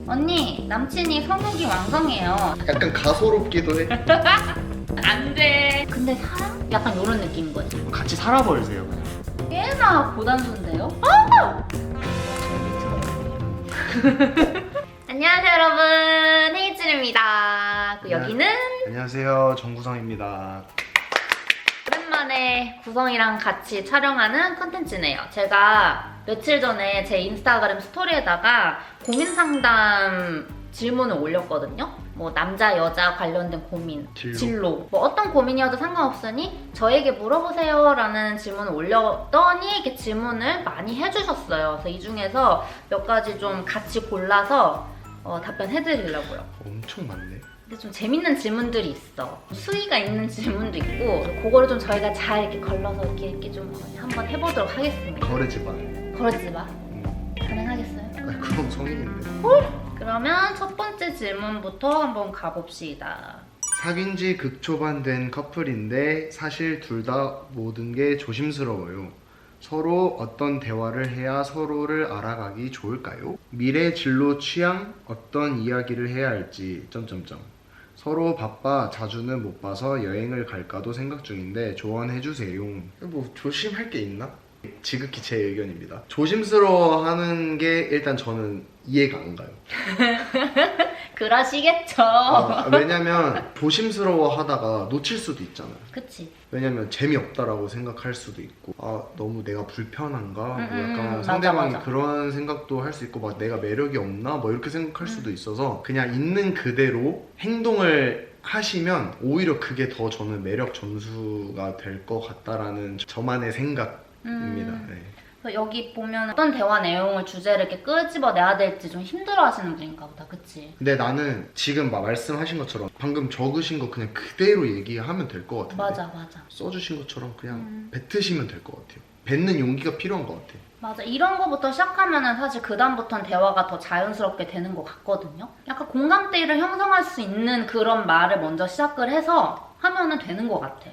언니, 남친이 성욕이 왕성해요. 약간 가소롭기도 해. 안 돼. 근데 사랑? 약간 이런 느낌인 거지. 같이 살아버리세요 그냥. 꽤나 고단수인데요? 안녕하세요 여러분, 헤이즐입니다. 여기는 안녕하세요, 정구성입니다. 오랜만에 구성이랑 같이 촬영하는 컨텐츠네요. 제가 며칠 전에 제 인스타그램 스토리에다가 고민 상담 질문을 올렸거든요. 뭐 남자 여자 관련된 고민, 진로 뭐 어떤 고민이어도 상관없으니 저에게 물어보세요 라는 질문을 올렸더니 이렇게 질문을 많이 해주셨어요. 그래서 이 중에서 몇 가지 좀 같이 골라서 답변해드리려고요. 엄청 많네. 근데 좀 재밌는 질문들이 있어. 수위가 있는 질문도 있고 그거를 좀 저희가 잘 이렇게 걸러서 이렇게 좀 한번 해보도록 하겠습니다. 거르지 마. 그러지 마. 가능하겠어요? 그럼 성인인데. 그러면 첫 번째 질문부터 한번 가봅시다. 사귄 지 극초반 된 커플인데 사실 둘 다 모든 게 조심스러워요. 서로 어떤 대화를 해야 서로를 알아가기 좋을까요? 미래 진로 취향, 어떤 이야기를 해야 할지... 서로 바빠 자주는 못 봐서 여행을 갈까도 생각 중인데 조언해주세요. 뭐 조심할 게 있나? 지극히 제 의견입니다. 조심스러워하는 게 일단 저는 이해가 안 가요. 그러시겠죠. 왜냐면 조심스러워 하다가 놓칠 수도 있잖아요. 그치. 왜냐면 재미없다라고 생각할 수도 있고, 너무 내가 불편한가? 뭐 약간 맞아, 상대방이 맞아. 그런 생각도 할 수 있고, 막 내가 매력이 없나? 뭐 이렇게 생각할 수도 있어서 그냥 있는 그대로 행동을 하시면 오히려 그게 더 저는 매력 전수가 될 것 같다라는 저만의 생각입니다. 네. 여기 보면 어떤 대화 내용을 주제를 이렇게 끄집어내야 될지 좀 힘들어하시는 분인가 보다. 그치? 근데 나는 지금 막 말씀하신 것처럼 방금 적으신 거 그냥 그대로 얘기하면 될 것 같은데, 맞아. 써주신 것처럼 그냥 뱉으시면 될 것 같아요. 뱉는 용기가 필요한 것 같아요. 맞아. 이런 거부터 시작하면은 사실 그 다음부터는 대화가 더 자연스럽게 되는 것 같거든요. 약간 공감대를 형성할 수 있는 그런 말을 먼저 시작을 해서 하면은 되는 것 같아.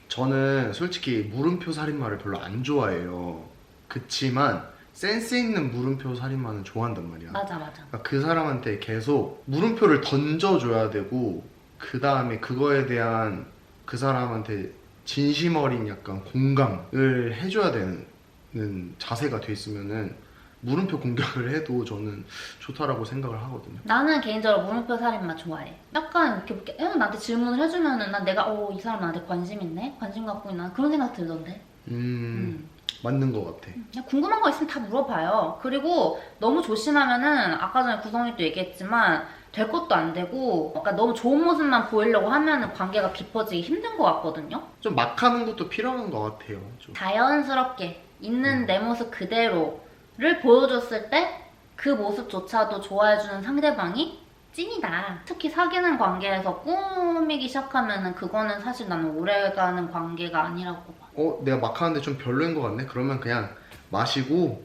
저는 솔직히 물음표 살인마를 별로 안 좋아해요. 그치만 센스 있는 물음표 살인마는 좋아한단 말이야. 맞아. 그러니까 그 사람한테 계속 물음표를 던져줘야 되고, 그 다음에 그거에 대한 그 사람한테 진심 어린 약간 공감을 해줘야 되는 자세가 돼 있으면은 물음표 공격을 해도 저는 좋다라고 생각을 하거든요. 나는 개인적으로 물음표 살인마 좋아해. 약간 이렇게 나한테 질문을 해주면은 난 내가 이 사람 나한테 관심 있네? 관심 갖고 있나? 그런 생각 들던데. 맞는 것 같아. 그냥 궁금한 거 있으면 다 물어봐요. 그리고 너무 조심하면은 아까 전에 구성이도 얘기했지만 될 것도 안 되고, 약간 너무 좋은 모습만 보이려고 하면은 관계가 깊어지기 힘든 것 같거든요. 좀 막 하는 것도 필요한 것 같아요. 좀. 자연스럽게 있는 내 모습 그대로를 보여줬을 때 그 모습조차도 좋아해주는 상대방이 찐이다. 특히 사귀는 관계에서 꾸미기 시작하면은 그거는 사실 나는 오래가는 관계가 아니라고 봐. 내가 막 하는데 좀 별로인 것 같네? 그러면 그냥 마시고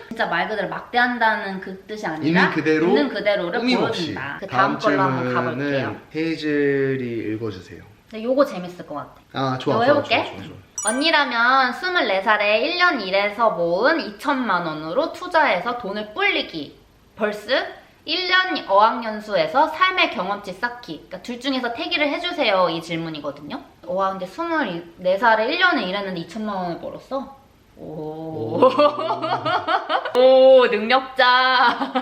진짜 말 그대로 막대한다는 그 뜻이 아니라 있는 그대로를 꾸밈없이. 보여준다. 그 다음 걸로 한번 가볼게요. 헤이즐이 읽어주세요. 근데 요거 재밌을 것 같아. 좋아. 이거 해볼게. 좋아. 언니라면 24살에 1년 일해서 모은 2천만 원으로 투자해서 돈을 불리기 vs 1년 어학연수에서 삶의 경험치 쌓기. 그러니까 둘 중에서 택일을 해주세요. 이 질문이거든요. 와, 근데 24살에 1년을 일했는데 2천만 원을 벌었어? 오, 능력자.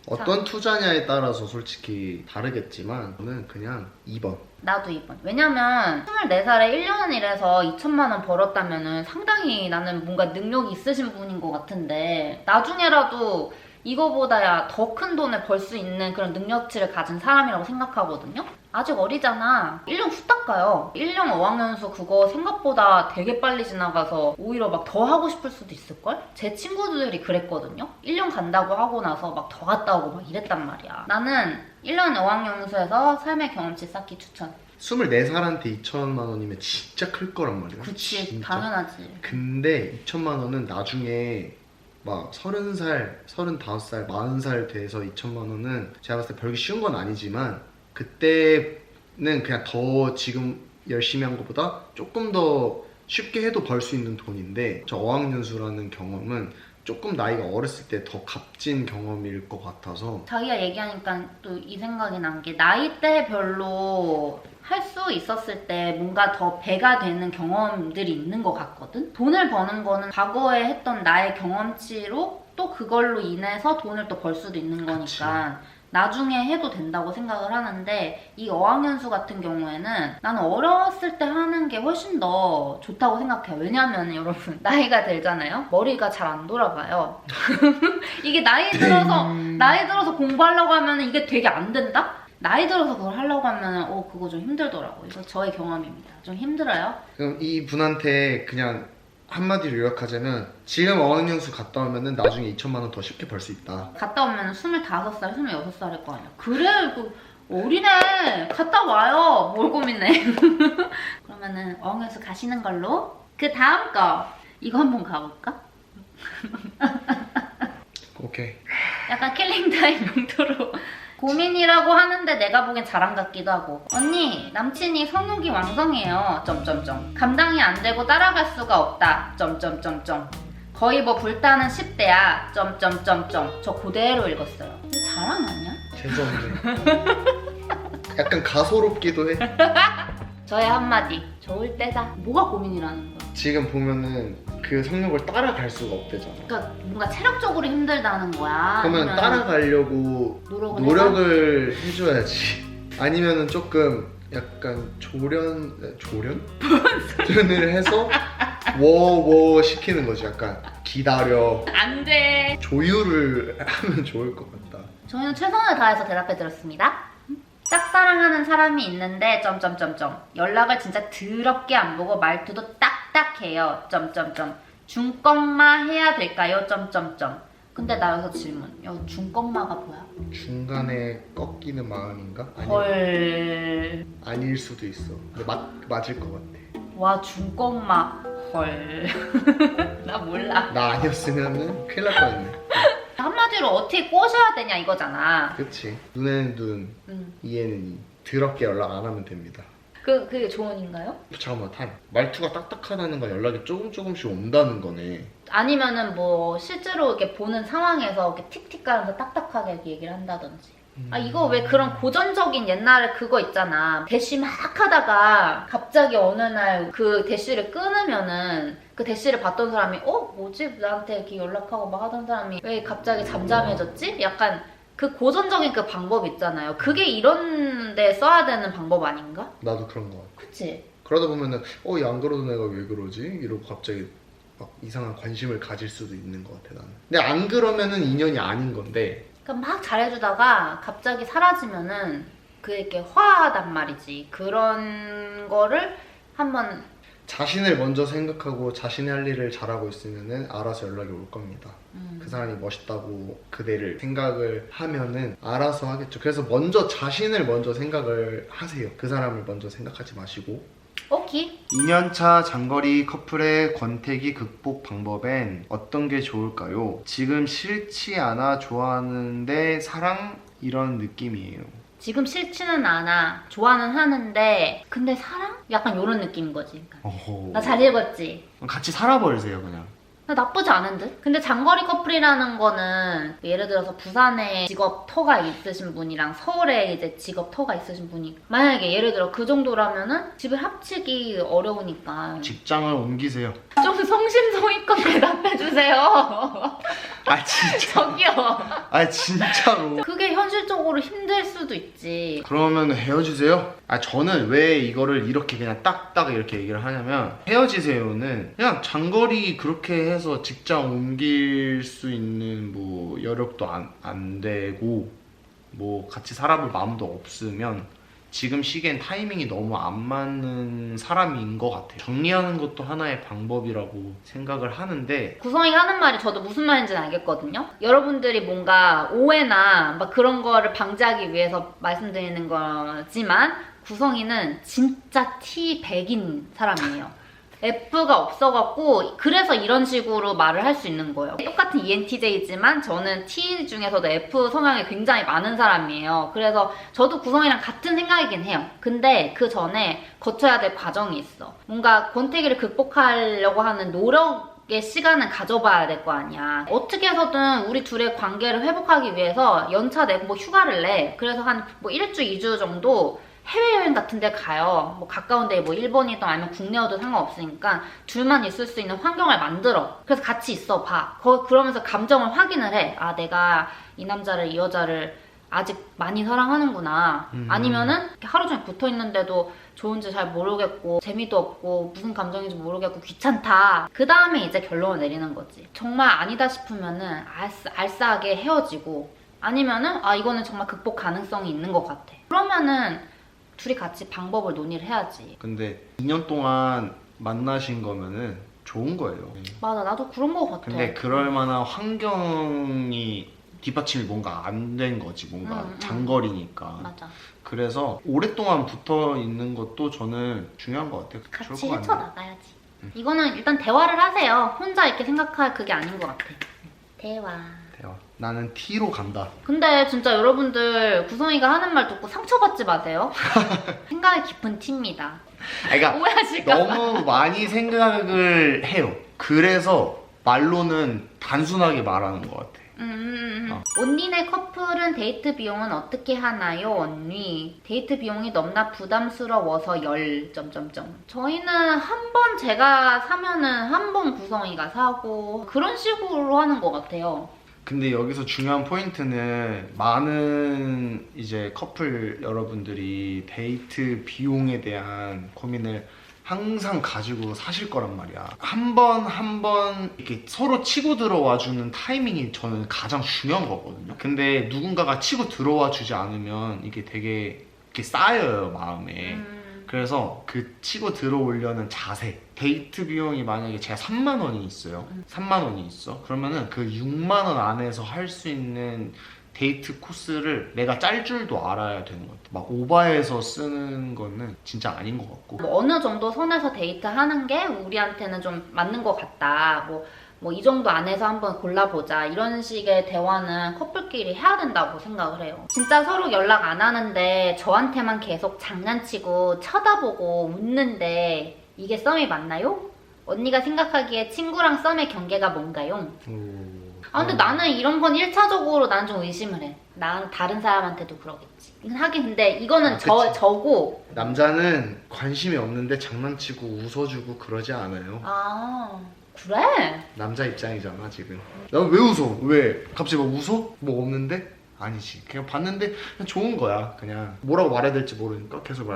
어떤 투자냐에 따라서 솔직히 다르겠지만 저는 그냥 2번. 나도 2번. 왜냐면 24살에 1년 일해서 2천만 원 벌었다면은 상당히 나는 뭔가 능력이 있으신 분인 것 같은데, 나중에라도 이거보다야 더 큰 돈을 벌 수 있는 그런 능력치를 가진 사람이라고 생각하거든요. 아직 어리잖아. 1년 후딱 가요. 1년 어학연수 그거 생각보다 되게 빨리 지나가서 오히려 막 더 하고 싶을 수도 있을걸? 제 친구들이 그랬거든요. 1년 간다고 하고 나서 막 더 갔다 오고 막 이랬단 말이야. 나는 1년 어학연수에서 삶의 경험치 쌓기 추천. 24살한테 2천만 원이면 진짜 클 거란 말이야. 그치, 진짜. 당연하지. 근데 2천만 원은 나중에 막 30살, 35살, 40살 돼서 2천만 원은 제가 봤을 때 벌기 쉬운 건 아니지만 그때는 그냥 더 지금 열심히 한 것보다 조금 더 쉽게 해도 벌 수 있는 돈인데, 저 어학연수라는 경험은 조금 나이가 어렸을 때 더 값진 경험일 것 같아서. 자기가 얘기하니까 또 이 생각이 난 게 나이대별로 할 수 있었을 때 뭔가 더 배가 되는 경험들이 있는 것 같거든? 돈을 버는 거는 과거에 했던 나의 경험치로 또 그걸로 인해서 돈을 또 벌 수도 있는 거니까 나중에 해도 된다고 생각을 하는데 이 어학연수 같은 경우에는 나는 어렸을 때 하는 게 훨씬 더 좋다고 생각해요. 왜냐면 여러분 나이가 들잖아요. 머리가 잘 안 돌아가요. 이게 나이 들어서 공부하려고 하면 이게 되게 안 된다? 나이 들어서 그걸 하려고 하면 그거 좀 힘들더라고요. 이거 저의 경험입니다. 좀 힘들어요. 그럼 이 분한테 그냥 한마디로 요약하자면 지금 어학연수 갔다 오면은 나중에 2천만 원 더 쉽게 벌 수 있다. 갔다 오면 25살, 26살일 거 아니야. 그래, 어리네. 갔다 와요. 뭘 고민해. 그러면은 어학연수 가시는 걸로. 그 다음 거. 이거 한번 가볼까? 오케이. 약간 킬링타임 용도로. 고민이라고 하는데 내가 보기엔 자랑 같기도 하고. 언니, 남친이 성욕이 왕성해요. 점점점. 감당이 안 되고 따라갈 수가 없다. 점점점점. 거의 뭐 불타는 10대야. 점점점점. 저 그대로 읽었어요. 이거 자랑 아니야? 죄송해. 약간 가소롭기도 해. 저의 한마디. 좋을 때다. 뭐가 고민이라는 거야? 지금 보면은 그 성욕을 따라갈 수가 없대잖아. 그러니까 뭔가 체력적으로 힘들다는 거야. 그러면 아니면 따라가려고 노력을 해줘야지. 아니면은 조금 약간 조련을 해서 워워 시키는 거지. 약간 기다려. 안 돼. 조율을 하면 좋을 것 같다. 저희는 최선을 다해서 대답해드렸습니다. 짝사랑하는 사람이 있는데 점점점점 연락을 진짜 더럽게 안 보고 말투도 딱딱해요. 점점점 중꺾마 해야 될까요? 점점점. 근데 나 여기서 질문. 중꺾마가 뭐야? 중간에 꺾이는 마음인가? 헐. 아닐 수도 있어. 근데 맞을 것 같아. 와 중꺾마. 헐. 나 몰라. 나 아니었으면은 큰일 날 뻔했네. 한마디로 어떻게 꼬셔야 되냐 이거잖아. 그치. 눈에는 눈, 이에는 이. 더럽게 연락 안 하면 됩니다. 그게 조언인가요? 잠깐만, 타임. 말투가 딱딱하다는 건 연락이 조금씩 온다는 거네. 아니면은 뭐 실제로 이렇게 보는 상황에서 이렇게 틱틱 가면서 딱딱하게 이렇게 얘기를 한다든지. 이거 왜 그런 고전적인 옛날에 그거 있잖아. 대쉬 막 하다가 갑자기 어느 날 그 대쉬를 끊으면은 그 대쉬를 봤던 사람이 뭐지? 나한테 이렇게 연락하고 막 하던 사람이 왜 갑자기 잠잠해졌지? 약간 그 고전적인 그 방법 있잖아요. 그게 이런 데 써야 되는 방법 아닌가? 나도 그런 거 같아. 그치? 그러다 보면은 얘 안 그러던 애가 왜 그러지? 이러고 갑자기 막 이상한 관심을 가질 수도 있는 것 같아 나는. 근데 안 그러면은 인연이 아닌 건데. 그러니까 막 잘해주다가 갑자기 사라지면은 그게 화단 말이지. 그런 거를 한번 자신을 먼저 생각하고 자신의 할 일을 잘하고 있으면은 알아서 연락이 올 겁니다. 그 사람이 멋있다고 그대를 생각을 하면은 알아서 하겠죠. 그래서 먼저 자신을 먼저 생각을 하세요. 그 사람을 먼저 생각하지 마시고. 오케이. 2년차 장거리 커플의 권태기 극복 방법엔 어떤 게 좋을까요? 지금 싫지 않아 좋아하는데 사랑? 이런 느낌이에요. 지금 싫지는 않아. 좋아는 하는데 근데 사랑? 약간 이런 느낌인 거지. 어허. 나 잘 읽었지? 같이 살아버리세요 그냥. 나 나쁘지 않은 듯? 근데 장거리 커플이라는 거는 예를 들어서 부산에 직업 터가 있으신 분이랑 서울에 이제 직업 터가 있으신 분이 만약에 예를 들어 그 정도라면은 집을 합치기 어려우니까 직장을 옮기세요. 좀 성심성의껏 대답해주세요. 아 진짜. 저기요. 아 진짜로. 그게 현실적으로 힘들 수도 있지. 그러면 헤어지세요? 저는 왜 이거를 이렇게 그냥 딱딱 이렇게 얘기를 하냐면 헤어지세요는 그냥 장거리 그렇게 해서 직장 옮길 수 있는 뭐 여력도 안 되고 뭐 같이 살아볼 마음도 없으면 지금 시기엔 타이밍이 너무 안 맞는 사람인 것 같아요. 정리하는 것도 하나의 방법이라고 생각을 하는데 구성이가 하는 말이 저도 무슨 말인지는 알겠거든요. 여러분들이 뭔가 오해나 막 그런 거를 방지하기 위해서 말씀드리는 거지만 구성이는 진짜 T100인 사람이에요. F가 없어갖고 그래서 이런 식으로 말을 할 수 있는 거예요. 똑같은 ENTJ지만 저는 T 중에서도 F 성향이 굉장히 많은 사람이에요. 그래서 저도 구성이랑 같은 생각이긴 해요. 근데 그 전에 거쳐야 될 과정이 있어. 뭔가 권태기를 극복하려고 하는 노력 시간을 가져봐야 될 거 아니야. 어떻게 해서든 우리 둘의 관계를 회복하기 위해서 연차 내고 뭐 휴가를 내. 그래서 한 뭐 1주, 2주 정도 해외여행 같은 데 가요. 뭐 가까운 데 뭐 일본이든 아니면 국내여도 상관없으니까 둘만 있을 수 있는 환경을 만들어. 그래서 같이 있어 봐. 그러면서 감정을 확인을 해. 아, 내가 이 남자를, 이 여자를 아직 많이 사랑하는구나. 아니면은 이렇게 하루 종일 붙어 있는데도 좋은지 잘 모르겠고 재미도 없고 무슨 감정인지 모르겠고 귀찮다. 그 다음에 이제 결론을 내리는 거지. 정말 아니다 싶으면은 알싸하게 헤어지고, 아니면은 아, 이거는 정말 극복 가능성이 있는 것 같아. 그러면은 둘이 같이 방법을 논의를 해야지. 근데 2년 동안 만나신 거면은 좋은 거예요. 맞아, 나도 그런 거 같아. 근데 그럴 만한 환경이 뒷받침이 뭔가 안 된 거지. 뭔가 장거리니까. 맞아. 그래서 오랫동안 붙어 있는 것도 저는 중요한 것 같아요. 같이 좋을 것 같네요. 헤쳐나가야지. 이거는 일단 대화를 하세요. 혼자 이렇게 생각할 그게 아닌 것 같아. 대화. 나는 T로 간다. 근데 진짜 여러분들 구성이가 하는 말 듣고 상처받지 마세요. 생각이 깊은 T입니다. 그러니까 오해하실까 봐. 너무 많이 생각을 해요. 그래서 말로는 단순하게 말하는 것 같아. 언니네 커플은 데이트 비용은 어떻게 하나요, 언니? 데이트 비용이 너무나 부담스러워서 저희는 한 번 제가 사면은 한 번 구성이가 사고 그런 식으로 하는 것 같아요. 근데 여기서 중요한 포인트는 많은 이제 커플 여러분들이 데이트 비용에 대한 고민을 항상 가지고 사실 거란 말이야. 한 번 이렇게 서로 치고 들어와 주는 타이밍이 저는 가장 중요한 거거든요. 근데 누군가가 치고 들어와 주지 않으면 이게 되게 이렇게 쌓여요, 마음에. 그래서 그 치고 들어오려는 자세. 데이트 비용이 만약에 제가 3만 원이 있어요. 3만 원이 있어. 그러면은 그 6만 원 안에서 할 수 있는 데이트 코스를 내가 짤 줄도 알아야 되는 것 같아. 막 오바해서 쓰는 거는 진짜 아닌 것 같고. 뭐 어느 정도 선에서 데이트하는 게 우리한테는 좀 맞는 것 같다. 뭐 이 정도 안에서 한번 골라보자. 이런 식의 대화는 커플끼리 해야 된다고 생각을 해요. 진짜 서로 연락 안 하는데 저한테만 계속 장난치고 쳐다보고 웃는데 이게 썸이 맞나요? 언니가 생각하기에 친구랑 썸의 경계가 뭔가요? 아, 근데 나는 이런 건 1차적으로 난 좀 의심을 해. 난 다른 사람한테도 그러겠지. 하긴 근데 이거는 저고. 남자는 관심이 없는데 장난치고 웃어주고 그러지 않아요. 아, 그래? 남자 입장이잖아 지금. 나 왜 웃어? 왜? 갑자기 막 웃어? 뭐 없는데? 아니지. 그냥 봤는데 그냥 좋은 거야. 그냥 뭐라고 말해야 될지 모르니까 계속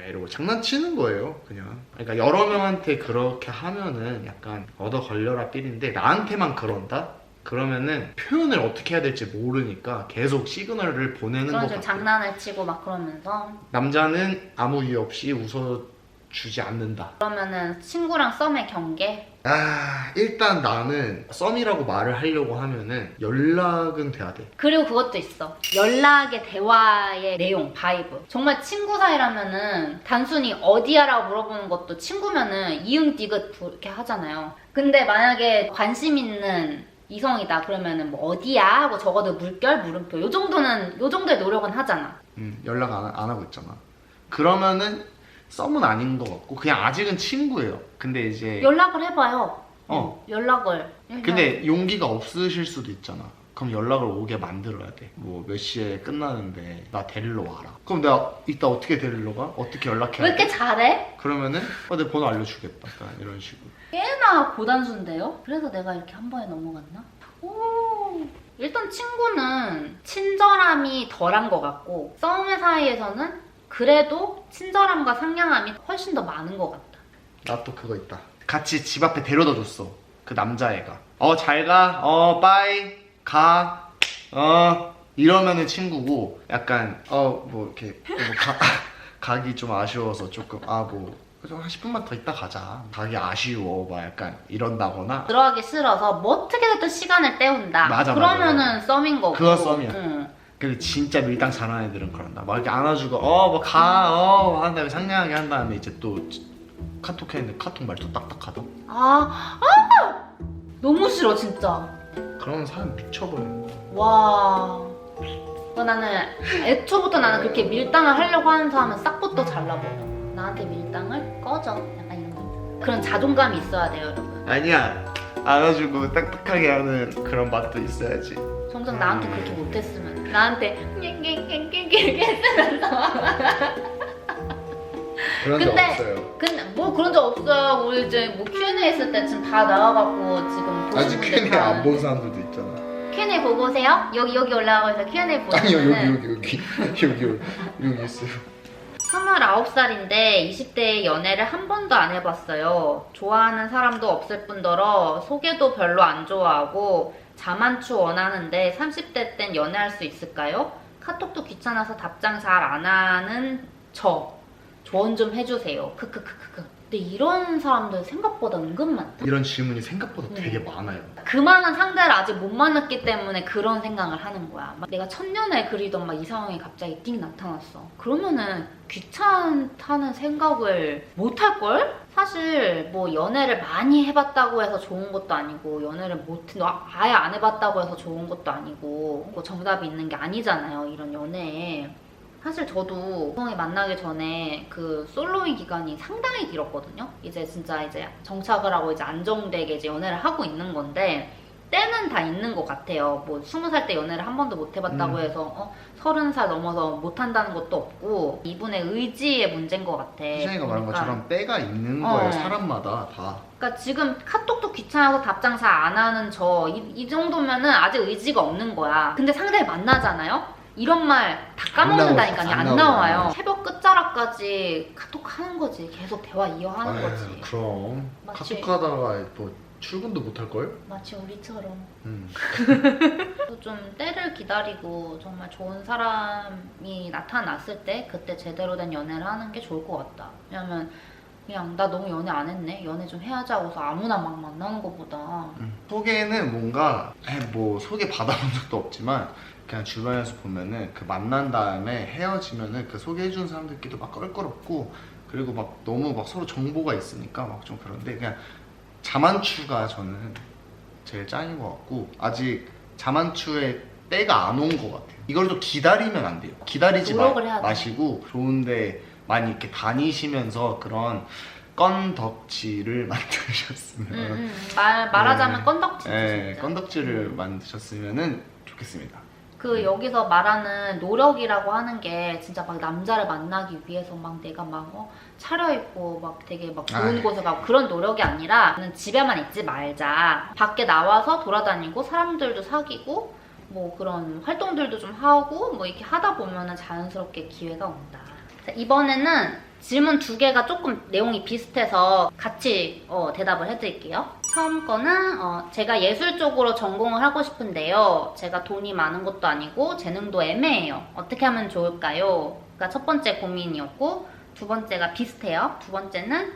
이러고 장난치는 거예요. 그냥. 그러니까 여러 명한테 그렇게 하면은 약간 얻어 걸려라 삘인데 나한테만 그런다? 그러면은 표현을 어떻게 해야 될지 모르니까 계속 시그널을 보내는 것 같아요. 장난을 치고 막 그러면서. 남자는 아무 이유 없이 웃어주지 않는다. 그러면은 친구랑 썸의 경계? 일단 나는 썸이라고 말을 하려고 하면은 연락은 돼야 돼. 그리고 그것도 있어. 연락의 대화의 내용, 바이브. 정말 친구 사이라면은 단순히 어디야라고 물어보는 것도 친구면은 이응 디귿 이렇게 하잖아요. 근데 만약에 관심 있는 이성이다 그러면은 뭐 어디야 하고 적어도 물결, 물음표 요 정도의 노력은 하잖아. 연락 안 하고 있잖아. 그러면은 썸은 아닌 것 같고 그냥 아직은 친구예요. 근데 이제 연락을 해봐요. 연락을. 근데 용기가 없으실 수도 있잖아. 그럼 연락을 오게 만들어야 돼. 뭐 몇 시에 끝나는데 나 데리러 와라. 그럼 내가 이따 어떻게 데리러 가? 어떻게 연락해야 왜 이렇게 돼? 잘해? 그러면은 내 번호 알려주겠다. 약간 이런 식으로. 꽤나 고단수인데요? 그래서 내가 이렇게 한 번에 넘어갔나? 오. 일단 친구는 친절함이 덜한 것 같고 썸의 사이에서는 그래도 친절함과 상냥함이 훨씬 더 많은 것 같다. 나 또 그거 있다. 같이 집 앞에 데려다 줬어. 그 남자애가. 잘 가. 빠이. 가. 이러면은 친구고 약간 뭐 이렇게 가기 좀 아쉬워서 조금 한 10분만 더 있다 가자. 가기 아쉬워. 막 약간 이런다거나. 들어가기 싫어서 뭐 어떻게든 시간을 때운다. 맞아, 그러면은 맞아. 썸인 거고. 그거 썸이야. 근데 진짜 밀당 잘하는 애들은 그런다. 막 이렇게 안아주고 뭐 가. 한 다음에 상냥하게 한 다음에 이제 또 카톡 했는데 카톡 말투 딱딱하다. 너무 싫어 진짜. 그러면 사람 미쳐버리는 거야. 와. 나는 애초부터 나는 그렇게 밀당을 하려고 하는 사람은 싹부터 잘라버려. 나한테 밀당을 꺼져. 약간 이런 거. 그런 자존감이 있어야 돼요, 여러분. 아니야. 안아주고 딱딱하게 하는 그런 맛도 있어야지. 정작 나한테 그렇게 못했으면 나한테 깽깽깽깽깽 했으면서 그런 적 없어요. 근데 뭐 그런 적 없어요. 우리 이제 뭐 Q&A 했을 때 지금 다 나와갖고 지금 아직 보시는 Q&A 안 본 사람들도 있잖아. Q&A 보고 오세요. 여기 올라가서 Q&A 아니요 보시면은 여기 있어요. 29살인데 20대에 연애를 한 번도 안 해봤어요. 좋아하는 사람도 없을 뿐더러 소개도 별로 안 좋아하고 자만추 원하는데 30대 땐 연애할 수 있을까요? 카톡도 귀찮아서 답장 잘 안 하는 저 조언 좀 해주세요. 크크크크크. 근데 이런 사람들 생각보다 은근 많다. 이런 질문이 생각보다 되게 많아요. 그 많은 상대를 아직 못 만났기 때문에 그런 생각을 하는 거야. 막 내가 첫년에 그리던 막 이 상황이 갑자기 띵 나타났어. 그러면은 귀찮다는 생각을 못 할걸? 사실 뭐 연애를 많이 해봤다고 해서 좋은 것도 아니고 연애를 아예 안 해봤다고 해서 좋은 것도 아니고 뭐 정답이 있는 게 아니잖아요. 이런 연애에. 사실 저도 형이 만나기 전에 그 솔로인 기간이 상당히 길었거든요. 이제 진짜 이제 정착을 하고 이제 안정되게 이제 연애를 하고 있는 건데 때는 다 있는 것 같아요. 뭐 20살 때 연애를 한 번도 못 해봤다고 해서 30살 넘어서 못 한다는 것도 없고 이분의 의지의 문제인 것 같아. 희정이가 말한 그러니까. 것처럼 때가 있는 거예요. 사람마다 다. 그러니까 지금 카톡도 귀찮아서 답장 잘 안 하는 이 정도면은 아직 의지가 없는 거야. 근데 상대를 만나잖아요? 이런 말 다 까먹는다니까요. 안 나와요. 새벽 끝자락까지 카톡 하는 거지. 계속 대화 이어하는 거지. 그럼 마치- 카톡 하다가 뭐 출근도 못 할걸? 마치 우리처럼. 음. 좀 때를 기다리고 정말 좋은 사람이 나타났을 때 그때 제대로 된 연애를 하는 게 좋을 것 같다. 왜냐면 그냥 나 너무 연애 안 했네. 연애 좀 해야지 하고서 아무나 막 만나는 것보다 소개는 뭔가 뭐 소개 받아본 적도 없지만 그냥 주변에서 보면은 그 만난 다음에 헤어지면은 그 소개해준 사람들끼리도 막 껄끄럽고 그리고 막 너무 막 서로 정보가 있으니까 막 좀 그런데 그냥 자만추가 저는 제일 짱인 것 같고 아직 자만추의 때가 안 온 것 같아요. 이걸 좀 기다리면 안 돼요. 기다리지 노력을 해야 돼. 마시고 좋은데 많이 이렇게 다니시면서 그런 건덕지를 만드셨으면 말하자면 네. 건덕지지. 네, 진짜. 건덕지를 만드셨으면은 좋겠습니다. 그 여기서 말하는 노력이라고 하는 게 진짜 막 남자를 만나기 위해서 막 내가 막 차려입고 막 되게 막 좋은 아이. 곳에 가고 그런 노력이 아니라 그냥 집에만 있지 말자. 밖에 나와서 돌아다니고 사람들도 사귀고 뭐 그런 활동들도 좀 하고 뭐 이렇게 하다 보면은 자연스럽게 기회가 온다. 자, 이번에는 질문 2개가 조금 내용이 비슷해서 같이 대답을 해드릴게요. 처음 거는 제가 예술 쪽으로 전공을 하고 싶은데요. 제가 돈이 많은 것도 아니고 재능도 애매해요. 어떻게 하면 좋을까요? 그러니까 첫 번째 고민이었고 두 번째가 비슷해요. 두 번째는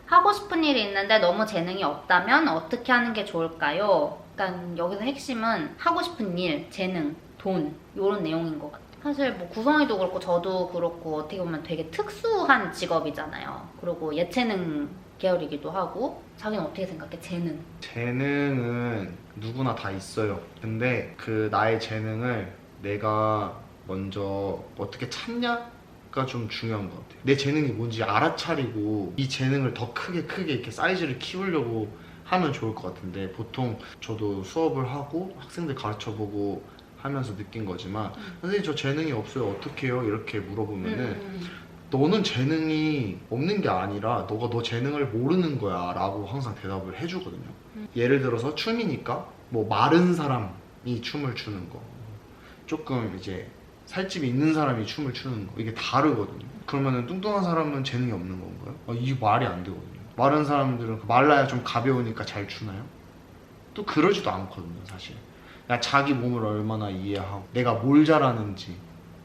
하고 싶은 일이 있는데 너무 재능이 없다면 어떻게 하는 게 좋을까요? 그러니까 여기서 핵심은 하고 싶은 일, 재능, 돈 이런 내용인 것 같아요. 사실 뭐 구성이도 그렇고 저도 그렇고 어떻게 보면 되게 특수한 직업이잖아요. 그리고 예체능 계열이기도 하고 자기는 어떻게 생각해? 재능. 재능은 누구나 다 있어요. 근데 그 나의 재능을 내가 먼저 어떻게 찾냐가 좀 중요한 것 같아요. 내 재능이 뭔지 알아차리고 이 재능을 더 크게 이렇게 사이즈를 키우려고 하면 좋을 것 같은데 보통 저도 수업을 하고 학생들 가르쳐보고 하면서 느낀 거지만 선생님 저 재능이 없어요 어떻게 해요? 이렇게 물어보면은 너는 재능이 없는 게 아니라 너가 너 재능을 모르는 거야 라고 항상 대답을 해주거든요. 예를 들어서 춤이니까 뭐 마른 사람이 춤을 추는 거 조금 이제 살집이 있는 사람이 춤을 추는 거 이게 다르거든요. 그러면은 뚱뚱한 사람은 재능이 없는 건가요? 이게 말이 안 되거든요. 마른 사람들은 말라야 좀 가벼우니까 잘 추나요? 또 그러지도 않거든요 사실. 그냥 자기 몸을 얼마나 이해하고 내가 뭘 잘하는지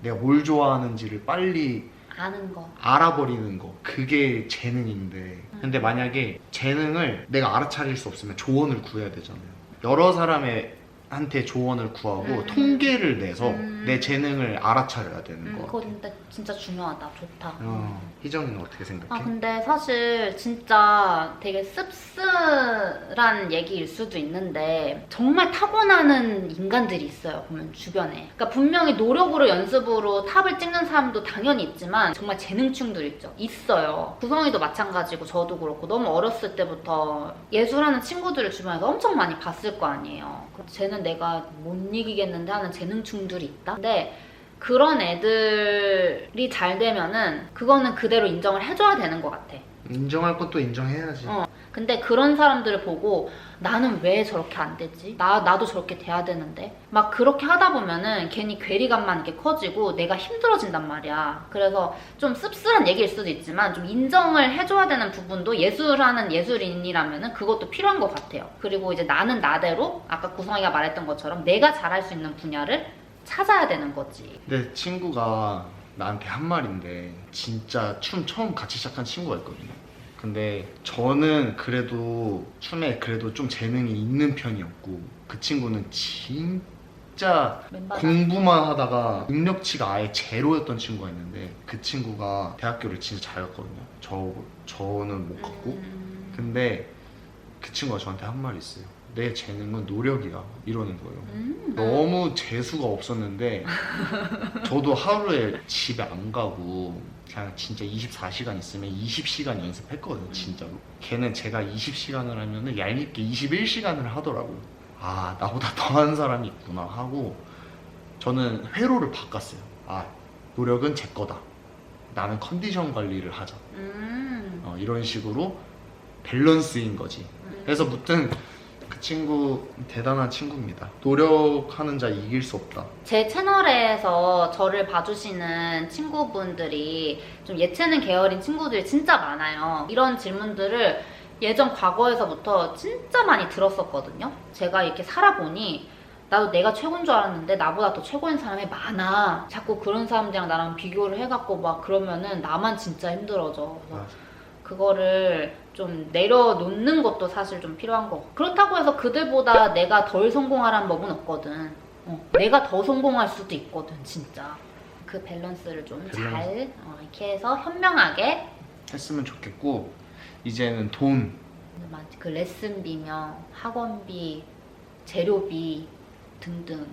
내가 뭘 좋아하는지를 빨리 아는 거. 알아버리는 거 그게 재능인데 근데 만약에 재능을 내가 알아차릴 수 없으면 조언을 구해야 되잖아요. 여러 사람의 한테 조언을 구하고 통계를 내서 내 재능을 알아차려야 되는 거 그거 같아. 진짜 중요하다. 좋다. 희정이는 어떻게 생각해? 근데 사실 진짜 되게 씁쓸한 얘기일 수도 있는데 정말 타고나는 인간들이 있어요. 보면 주변에. 그러니까 분명히 노력으로 연습으로 탑을 찍는 사람도 당연히 있지만 정말 재능충들 있어요. 구성이도 마찬가지고 저도 그렇고 너무 어렸을 때부터 예술하는 친구들을 주변에서 엄청 많이 봤을 거 아니에요. 쟤는 내가 못 이기겠는데 하는 재능충들이 있다. 근데 그런 애들이 잘 되면은 그거는 그대로 인정을 해줘야 되는 것 같아. 인정할 것도 인정해야지. 근데 그런 사람들을 보고 나는 왜 저렇게 안 되지? 나도 저렇게 돼야 되는데? 막 그렇게 하다 보면은 괜히 괴리감만 이렇게 커지고 내가 힘들어진단 말이야. 그래서 좀 씁쓸한 얘기일 수도 있지만 좀 인정을 해줘야 되는 부분도 예술하는 예술인이라면은 그것도 필요한 것 같아요. 그리고 이제 나는 나대로 아까 구성이가 말했던 것처럼 내가 잘할 수 있는 분야를 찾아야 되는 거지. 내 친구가 나한테 한 말인데 진짜 춤 처음 같이 시작한 친구가 있거든요. 근데 저는 그래도 춤에 그래도 좀 재능이 있는 편이었고 그 친구는 진짜 맨바닥. 공부만 하다가 능력치가 아예 제로였던 친구가 있는데 그 친구가 대학교를 진짜 잘 갔거든요. 저는 못 갔고. 근데 그 친구가 저한테 한 말이 있어요. 내 재능은 노력이야 이러는 거예요. 너무 재수가 없었는데 저도 하루에 집에 안 가고 그냥 진짜 24시간 있으면 20시간 연습했거든요. 진짜로. 걔는 제가 20시간을 하면은 얄밉게 21시간을 하더라고. 아, 나보다 더한 사람이 있구나 하고 저는 회로를 바꿨어요. 아, 노력은 제 거다. 나는 컨디션 관리를 하자. 이런 식으로 밸런스인 거지. 그래서 무튼 그 친구 대단한 친구입니다. 노력하는 자 이길 수 없다. 제 채널에서 저를 봐주시는 친구분들이 좀 예체능 계열인 친구들이 진짜 많아요. 이런 질문들을 예전 과거에서부터 진짜 많이 들었었거든요. 제가 이렇게 살아보니 나도 내가 최고인 줄 알았는데 나보다 더 최고인 사람이 많아. 자꾸 그런 사람들이랑 나랑 비교를 해갖고 막 그러면은 나만 진짜 힘들어져. 그거를 좀 내려놓는 것도 사실 좀 필요한 거고. 그렇다고 해서 그들보다 내가 덜 성공하라는 법은 없거든. 내가 더 성공할 수도 있거든, 진짜. 그 밸런스를 좀 잘 이렇게 해서 현명하게 했으면 좋겠고 이제는 돈 그 레슨비며 학원비, 재료비 등등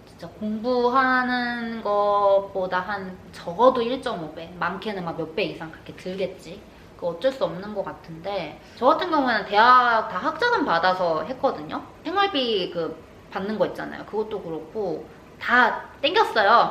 진짜 공부하는 것보다 한 적어도 1.5배, 많게는 막 몇 배 이상 그렇게 들겠지. 그 어쩔 수 없는 것 같은데 저 같은 경우에는 대학 다 학자금 받아서 했거든요. 생활비 그 받는 거 있잖아요. 그것도 그렇고 다 땡겼어요.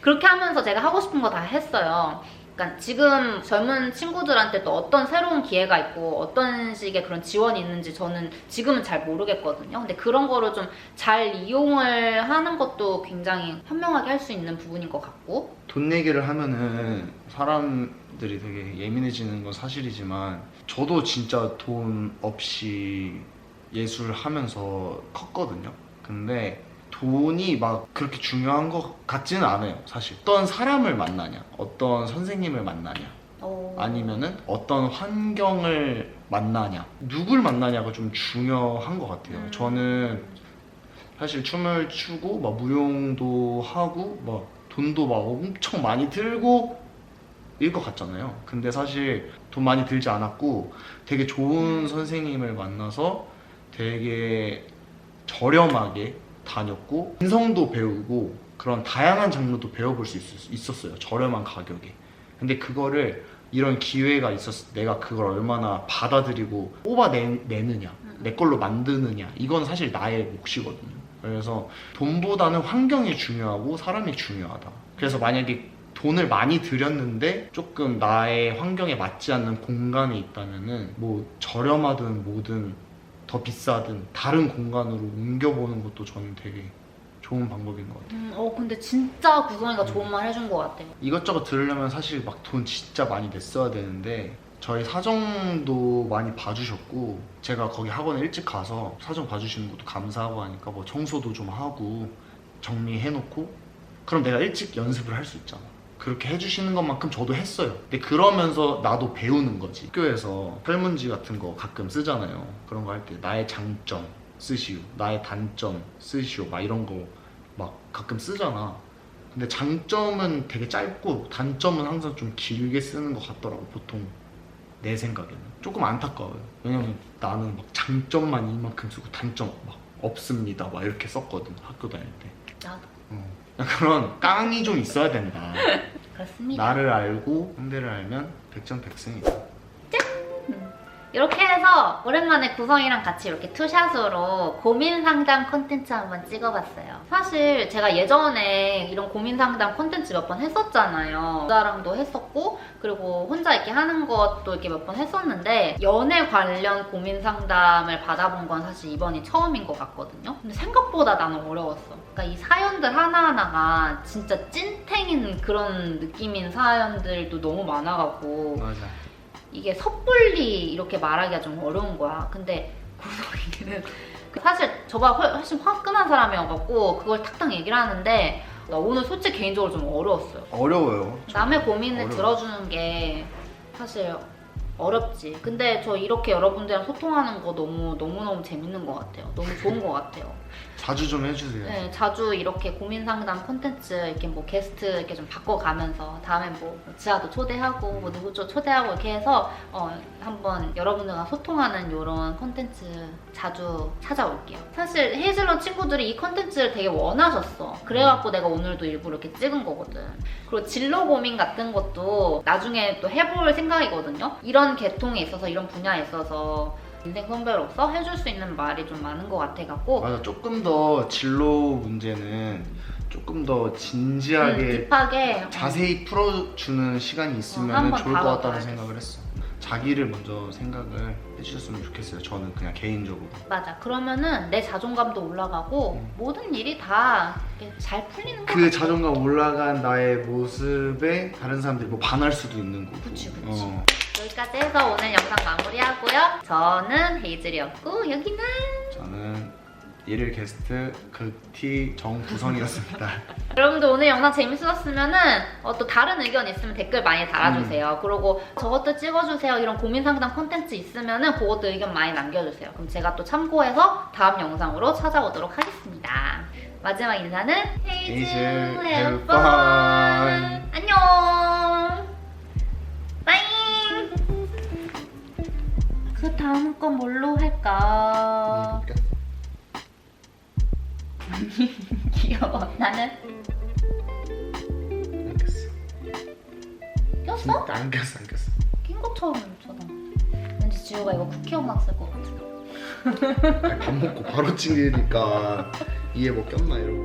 그렇게 하면서 제가 하고 싶은 거 다 했어요. 그러니까 지금 젊은 친구들한테 또 어떤 새로운 기회가 있고 어떤 식의 그런 지원이 있는지 저는 지금은 잘 모르겠거든요. 근데 그런 거를 좀 잘 이용을 하는 것도 굉장히 현명하게 할 수 있는 부분인 것 같고. 돈 얘기를 하면은 사람들이 되게 예민해지는 건 사실이지만 저도 진짜 돈 없이 예술을 하면서 컸거든요. 근데 돈이 막 그렇게 중요한 것 같지는 않아요. 사실 어떤 사람을 만나냐, 어떤 선생님을 만나냐, 아니면은 어떤 환경을 만나냐, 누굴 만나냐가 좀 중요한 것 같아요. 저는 사실 춤을 추고 막 무용도 하고 막 돈도 막 엄청 많이 들고 일 것 같잖아요. 근데 사실 돈 많이 들지 않았고 되게 좋은 선생님을 만나서 되게 저렴하게 다녔고 인성도 배우고 그런 다양한 장르도 배워볼 수 있었어요. 저렴한 가격에. 근데 그거를 이런 기회가 있었을 때 내가 그걸 얼마나 받아들이고 뽑아내느냐, 내 걸로 만드느냐, 이건 사실 나의 몫이거든요. 그래서 돈보다는 환경이 중요하고 사람이 중요하다. 그래서 만약에 돈을 많이 들였는데 조금 나의 환경에 맞지 않는 공간에 있다면은 뭐 저렴하든 뭐든 더 비싸든 다른 공간으로 옮겨보는 것도 저는 되게 좋은 방법인 것 같아요. 근데 진짜 구성이가 좋은 말 해준 것 같아요. 이것저것 들으려면 사실 막 돈 진짜 많이 냈어야 되는데 저희 사정도 많이 봐주셨고 제가 거기 학원에 일찍 가서 사정 봐주시는 것도 감사하고 하니까 뭐 청소도 좀 하고 정리해놓고 그럼 내가 일찍 연습을 할 수 있잖아. 그렇게 해주시는 것만큼 저도 했어요. 근데 그러면서 나도 배우는 거지. 학교에서 설문지 같은 거 가끔 쓰잖아요. 그런 거 할 때 나의 장점, 쓰시오, 나의 단점 쓰시오 막 이런 거 막 가끔 쓰잖아. 근데 장점은 되게 짧고 단점은 항상 좀 길게 쓰는 것 같더라고, 보통 내 생각에는. 조금 안타까워요. 왜냐면 나는 막 장점만 이만큼 쓰고 단점 막 없습니다 막 이렇게 썼거든, 학교 다닐 때. 나도 그런 깡이 좀 있어야 된다. 그렇습니다. 나를 알고 상대를 알면 백전백승이다. 이렇게 해서 오랜만에 구성이랑 같이 이렇게 투샷으로 고민 상담 콘텐츠 한번 찍어봤어요. 사실 제가 예전에 이런 고민 상담 콘텐츠 몇 번 했었잖아요. 여자랑도 했었고, 그리고 혼자 이렇게 하는 것도 이렇게 몇 번 했었는데, 연애 관련 고민 상담을 받아본 건 사실 이번이 처음인 것 같거든요. 근데 생각보다 나는 어려웠어. 그러니까 이 사연들 하나하나가 진짜 찐탱인 그런 느낌인 사연들도 너무 많아갖고, 맞아. 이게 섣불리 이렇게 말하기가 좀 어려운 거야. 근데 구성이는 사실 저보다 훨씬 화끈한 사람이어갖고 그걸 탁탁 얘기를 하는데 나 오늘 솔직히 개인적으로 좀 어려웠어요. 어려워요. 남의 고민을 어려워. 들어주는 게 사실 어렵지. 근데 저 이렇게 여러분들이랑 소통하는 거 너무너무 재밌는 것 같아요. 너무 좋은 것 같아요. 자주 좀 해주세요. 네, 자주 이렇게 고민 상담 콘텐츠 이렇게 뭐 게스트 이렇게 좀 바꿔가면서 다음에 뭐 지아도 초대하고 뭐 누구도 초대하고 이렇게 해서 한번 여러분들과 소통하는 이런 콘텐츠 자주 찾아올게요. 사실 헤이즐넛 친구들이 이 콘텐츠를 되게 원하셨어. 그래갖고 내가 오늘도 일부러 이렇게 찍은 거거든. 그리고 진로 고민 같은 것도 나중에 또 해볼 생각이거든요. 이런 계통에 있어서 이런 분야에 있어서 인생 선배로서 해줄 수 있는 말이 좀 많은 것 같아갖고 맞아, 조금 더 진로 문제는 조금 더 진지하게 딥하게 자세히 풀어주는 시간이 있으면 한번 좋을 것 같다는 다뤄봐야겠어. 생각을 했어. 자기를 먼저 생각을 해주셨으면 좋겠어요. 저는 그냥 개인적으로. 맞아. 그러면은 내 자존감도 올라가고 모든 일이 다 이렇게 잘 풀리는 거 그 같아. 자존감 올라간 나의 모습에 다른 사람들이 뭐 반할 수도 있는 거고. 그치. 어. 여기까지 해서 오늘 영상 마무리하고요. 저는 헤이즐이었고 여기는 저는 일일 게스트 극티 정구성이었습니다. 여러분들 오늘 영상 재밌으셨으면은 또 다른 의견 있으면 댓글 많이 달아주세요. 그리고 저것도 찍어주세요. 이런 고민 상담 콘텐츠 있으면은 그것도 의견 많이 남겨주세요. 그럼 제가 또 참고해서 다음 영상으로 찾아오도록 하겠습니다. 마지막 인사는 헤이즐 헤이즐, have have fun. fun. 안녕. 빠잉. 그 다음 건 뭘로 할까? 귀여워. 나는 안 꼈어. 꼈어? 진짜 안 꼈어. 낀 것처럼 쳐다. 왠지 지우가 이거 쿠키 영상 쓸 것 같아. 아니, 밥 먹고 바로 찍으니까 이에 뭐 꼈나 이러고.